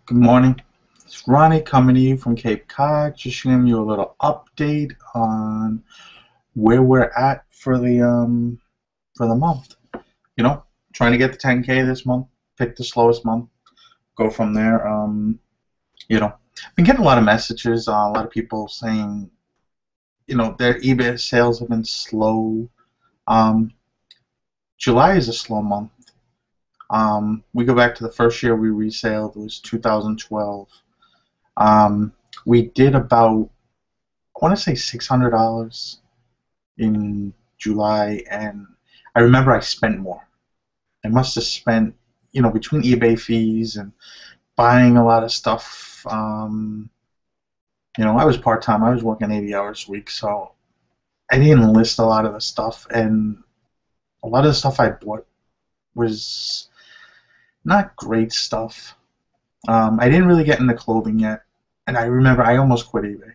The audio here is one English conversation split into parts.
Good morning. It's Ronnie coming to you from Cape Cod, just giving you a little update on where we're at for the month. You know, trying to get the 10K this month, pick the slowest month, go from there. Been getting a lot of messages, a lot of people saying, their eBay sales have been slow. Um, July is a slow month. We go back to the first year we resaled, it was 2012. We did about, I want to say $600 in July, and I remember I spent more. I must have spent, between eBay fees and buying a lot of stuff. I was part-time. I was working 80 hours a week, so I didn't list a lot of the stuff, and a lot of the stuff I bought was not great stuff. I didn't really get into clothing yet, and I remember I almost quit eBay.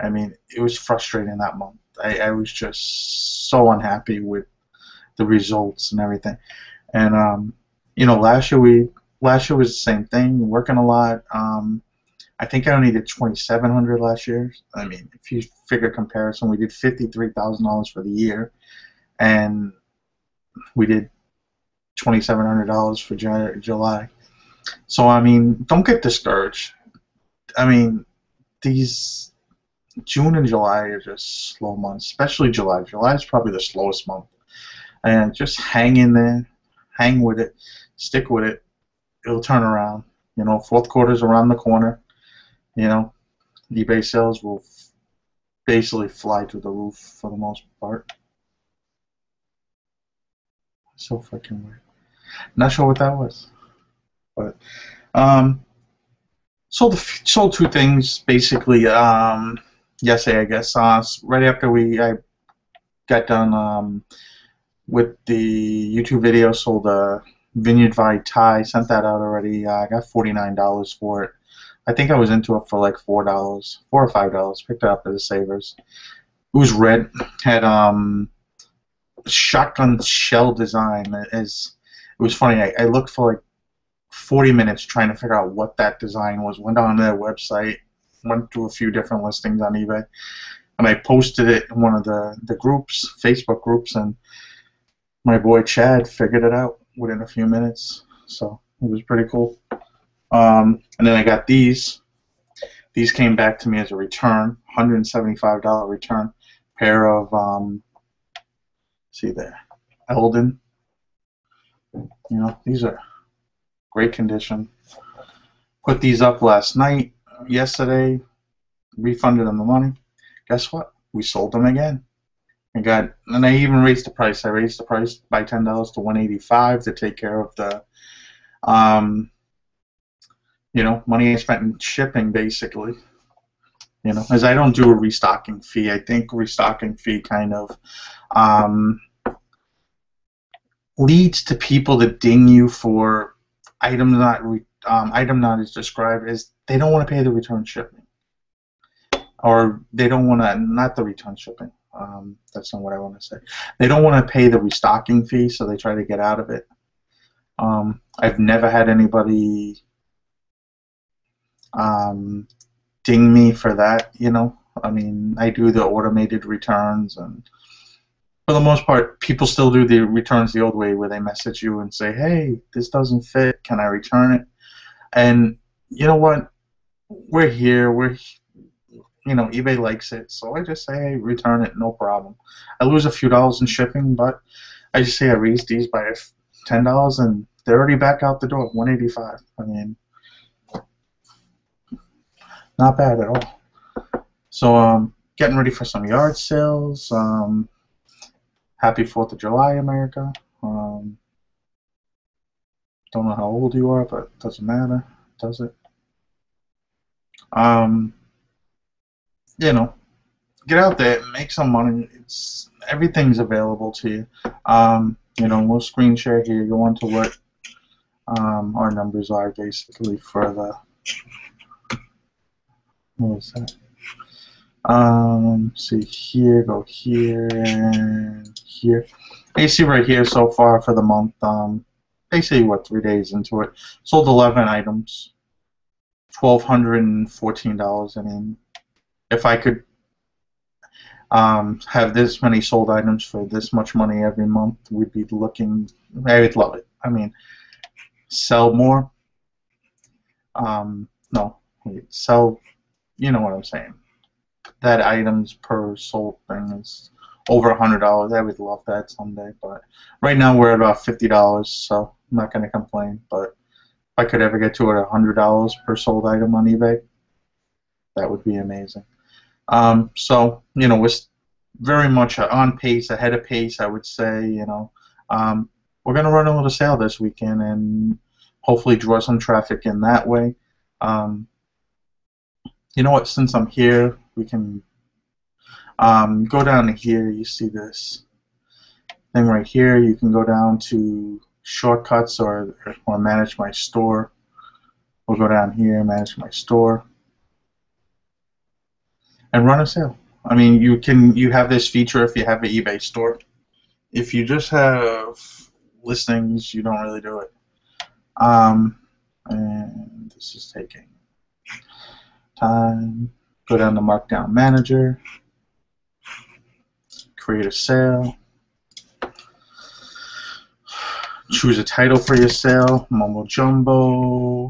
I mean, it was frustrating that month. I was just so unhappy with the results and everything. And last year was the same thing, working a lot. I think I only did 2,700 last year. I mean, if you figure comparison, we did $53,000 for the year, and we did $2,700 for July. So I mean, don't get discouraged. I mean, these June and July are just slow months, especially July. July is probably the slowest month. And just hang in there, hang with it, stick with it. It'll turn around. Fourth quarter's around the corner. eBay sales will basically fly through the roof for the most part. So freaking weird. Not sure what that was, but sold two things basically. Yesterday, I guess. Right after I got done with the YouTube video, sold a Vineyard Valley tie. Sent that out already. I got $49 for it. I think I was into it for like $4, $4 or $5. Picked it up at the Savers. It was red. Had shotgun shell design. It was funny. I looked for like 40 minutes trying to figure out what that design was. Went on their website. Went to a few different listings on eBay, and I posted it in one of the groups, Facebook groups, and my boy Chad figured it out within a few minutes. So it was pretty cool. And then I got these. These came back to me as a return, $175 return. Pair of see there, Eldon. These are great condition. Put these up last night. Yesterday, refunded them the money. Guess what? We sold them again. And I even raised the price. I raised the price by $10 to $185 to take care of the, money I spent in shipping, basically. As I don't do a restocking fee. I think restocking fee kind of leads to people to ding you for items item not as described as they don't want to pay the return shipping, or they don't want to, not the return shipping. That's not what I want to say. They don't want to pay the restocking fee, so they try to get out of it. I've never had anybody ding me for that. I mean, I do the automated returns, and for the most part, people still do the returns the old way, where they message you and say, "Hey, this doesn't fit. Can I return it?" And you know what? We're here. eBay likes it, so I just say, "Hey, return it, no problem." I lose a few dollars in shipping, but I just say I raised these by $10, and they're already back out the door, $185. I mean, not bad at all. So, getting ready for some yard sales. Happy 4th of July, America. Don't know how old you are, but it doesn't matter, does it? Get out there, make some money. Everything's available to you. We'll screen share here. Go on to what our numbers are basically for the. What was that? See here, go here, and here. You see right here so far for the month, basically, 3 days into it, sold 11 items. $1,214. I mean, if I could have this many sold items for this much money every month, we'd be looking. I would love it. I mean, sell more. No, wait, sell. You know what I'm saying. That items per sold thing is over $100. I would love that someday, but right now we're at about $50, so I'm not going to complain. But if I could ever get to it $100 per sold item on eBay, that would be amazing. So we're very much on pace, ahead of pace, I would say. We're going to run a little sale this weekend and hopefully draw some traffic in that way. You know what? Since I'm here, we can go down to here. You see this thing right here. You can go down to shortcuts or manage my store. We'll go down here, manage my store, and run a sale. I mean, you have this feature if you have an eBay store. If you just have listings, you don't really do it. And this is taking time. Go down to Markdown Manager, create a sale, choose a title for your sale, Mumbo Jumbo.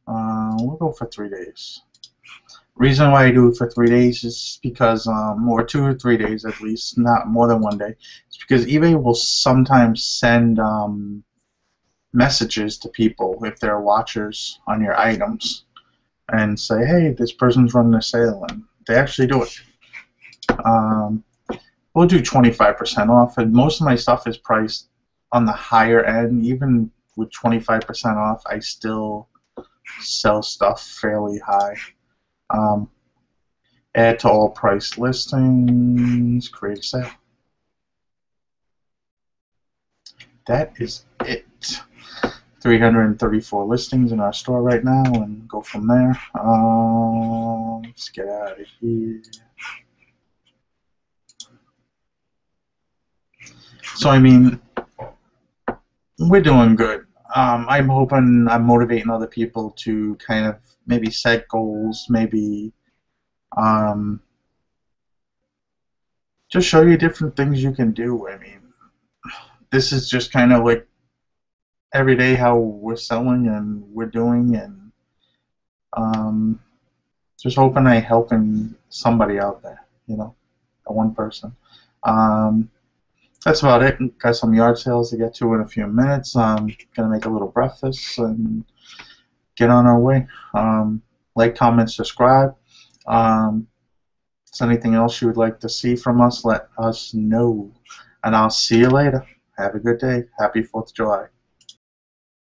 We'll go for 3 days. Reason why I do it for 3 days is because, or 2 or 3 days at least, not more than 1 day. It's because eBay will sometimes send messages to people if they're watchers on your items and say, hey, this person's running a sale, and they actually do it. We'll do 25% off, and most of my stuff is priced on the higher end. Even with 25% off, I still sell stuff fairly high. Add to all price listings, create a sale. That is it. 334 listings in our store right now, and go from there. Let's get out of here. So, I mean, we're doing good. I'm hoping I'm motivating other people to kind of maybe set goals, maybe just show you different things you can do. I mean, this is just kind of like every day how we're selling and we're doing, and just hoping I'm helping somebody out there, one person. That's about it. Got some yard sales to get to in a few minutes. Gonna make a little breakfast and get on our way. Like, comment, subscribe. If there's anything else you would like to see from us, let us know. And I'll see you later. Have a good day. Happy 4th of July.